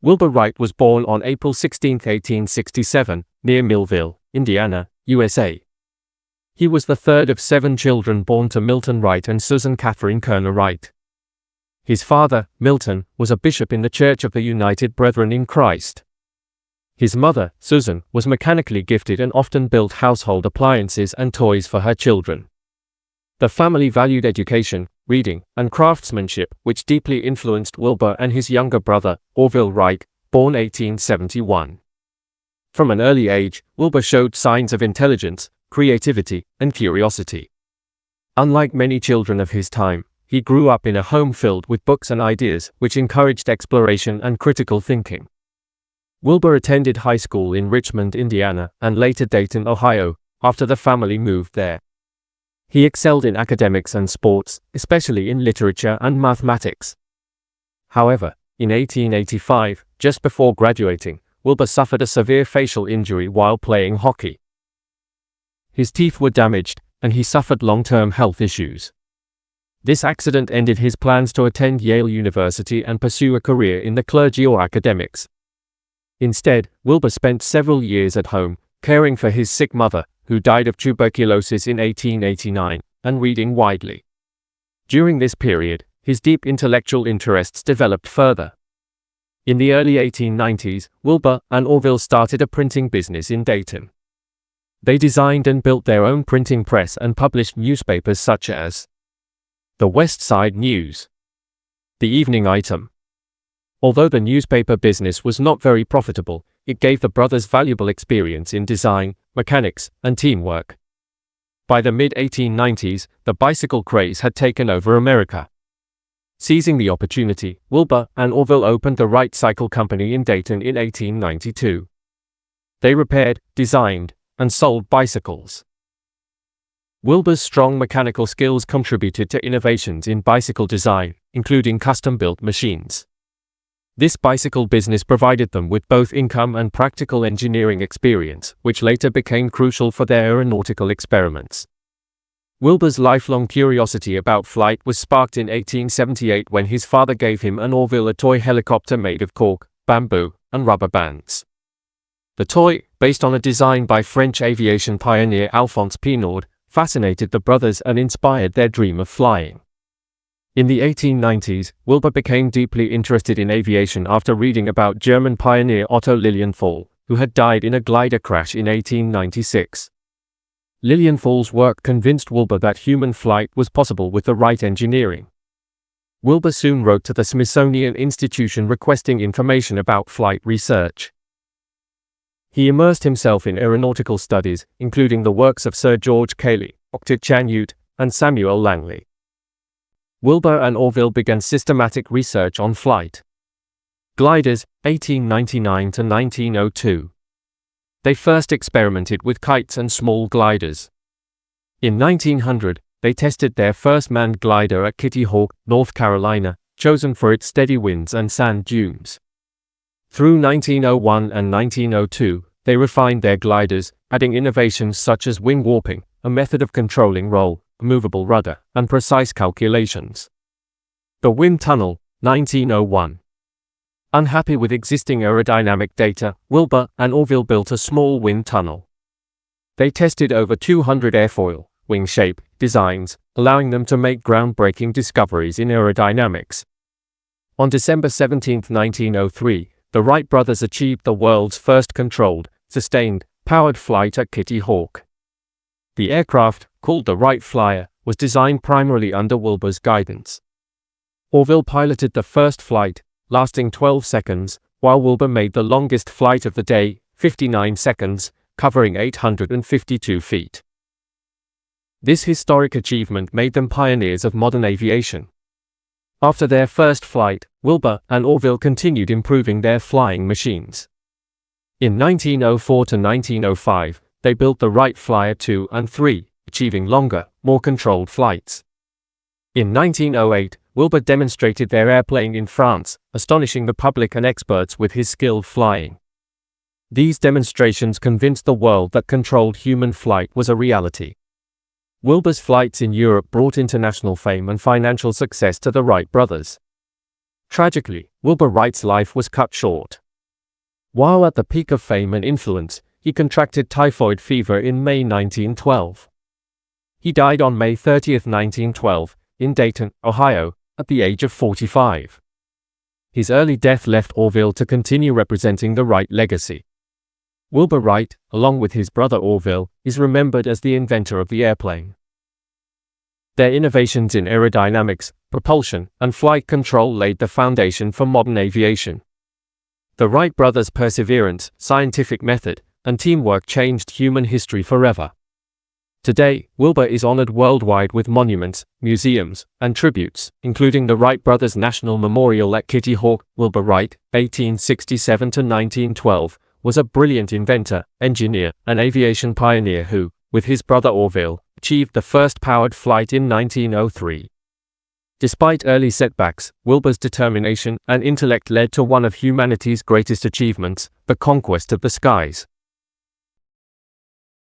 Wilbur Wright was born on April 16, 1867, near Millville, Indiana, USA. He was the third of 7 children born to Milton Wright and Susan Catherine Kerner Wright. His father, Milton, was a bishop in the Church of the United Brethren in Christ. His mother, Susan, was mechanically gifted and often built household appliances and toys for her children. The family valued education, reading, and craftsmanship, which deeply influenced Wilbur and his younger brother, Orville Wright, born 1871. From an early age, Wilbur showed signs of intelligence, creativity, and curiosity. Unlike many children of his time, he grew up in a home filled with books and ideas, which encouraged exploration and critical thinking. Wilbur attended high school in Richmond, Indiana, and later Dayton, Ohio, after the family moved there. He excelled in academics and sports, especially in literature and mathematics. However, in 1885, just before graduating, Wilbur suffered a severe facial injury while playing hockey. His teeth were damaged, and he suffered long-term health issues. This accident ended his plans to attend Yale University and pursue a career in the clergy or academics. Instead, Wilbur spent several years at home, caring for his sick mother, who died of tuberculosis in 1889, and reading widely. During this period, his deep intellectual interests developed further. In the early 1890s, Wilbur and Orville started a printing business in Dayton. They designed and built their own printing press and published newspapers such as the West Side News, the Evening Item. Although the newspaper business was not very profitable, it gave the brothers valuable experience in design, mechanics, and teamwork. By the mid-1890s, the bicycle craze had taken over America. Seizing the opportunity, Wilbur and Orville opened the Wright Cycle Company in Dayton in 1892. They repaired, designed, and sold bicycles. Wilbur's strong mechanical skills contributed to innovations in bicycle design, including custom-built machines. This bicycle business provided them with both income and practical engineering experience, which later became crucial for their aeronautical experiments. Wilbur's lifelong curiosity about flight was sparked in 1878 when his father gave him and Orville a toy helicopter made of cork, bamboo, and rubber bands. The toy, based on a design by French aviation pioneer Alphonse Pénaud, fascinated the brothers and inspired their dream of flying. In the 1890s, Wilbur became deeply interested in aviation after reading about German pioneer Otto Lilienthal, who had died in a glider crash in 1896. Lilienthal's work convinced Wilbur that human flight was possible with the right engineering. Wilbur soon wrote to the Smithsonian Institution requesting information about flight research. He immersed himself in aeronautical studies, including the works of Sir George Cayley, Dr. Chanute, and Samuel Langley. Wilbur and Orville began systematic research on flight. Gliders, 1899 to 1902. They first experimented with kites and small gliders. In 1900, they tested their first manned glider at Kitty Hawk, North Carolina, chosen for its steady winds and sand dunes. Through 1901 and 1902, they refined their gliders, adding innovations such as wing warping, a method of controlling roll, a movable rudder, and precise calculations. The wind tunnel, 1901. Unhappy with existing aerodynamic data, Wilbur and Orville built a small wind tunnel. They tested over 200 airfoil, wing shape, designs, allowing them to make groundbreaking discoveries in aerodynamics. On December 17, 1903, the Wright brothers achieved the world's first controlled, sustained, powered flight at Kitty Hawk. The aircraft, called the Wright Flyer, was designed primarily under Wilbur's guidance. Orville piloted the first flight, lasting 12 seconds, while Wilbur made the longest flight of the day, 59 seconds, covering 852 feet. This historic achievement made them pioneers of modern aviation. After their first flight, Wilbur and Orville continued improving their flying machines. In 1904 to 1905, they built the Wright Flyer 2 and 3, achieving longer, more controlled flights. In 1908, Wilbur demonstrated their airplane in France, astonishing the public and experts with his skilled flying. These demonstrations convinced the world that controlled human flight was a reality. Wilbur's flights in Europe brought international fame and financial success to the Wright brothers. Tragically, Wilbur Wright's life was cut short. While at the peak of fame and influence, he contracted typhoid fever in May 1912. He died on May 30, 1912, in Dayton, Ohio, at the age of 45. His early death left Orville to continue representing the Wright legacy. Wilbur Wright, along with his brother Orville, is remembered as the inventor of the airplane. Their innovations in aerodynamics, propulsion, and flight control laid the foundation for modern aviation. The Wright brothers' perseverance, scientific method, and teamwork changed human history forever. Today, Wilbur is honored worldwide with monuments, museums, and tributes, including the Wright Brothers National Memorial at Kitty Hawk. Wilbur Wright, 1867 to 1912, was a brilliant inventor, engineer, and aviation pioneer who, with his brother Orville, achieved the first powered flight in 1903. Despite early setbacks, Wilbur's determination and intellect led to one of humanity's greatest achievements, the conquest of the skies.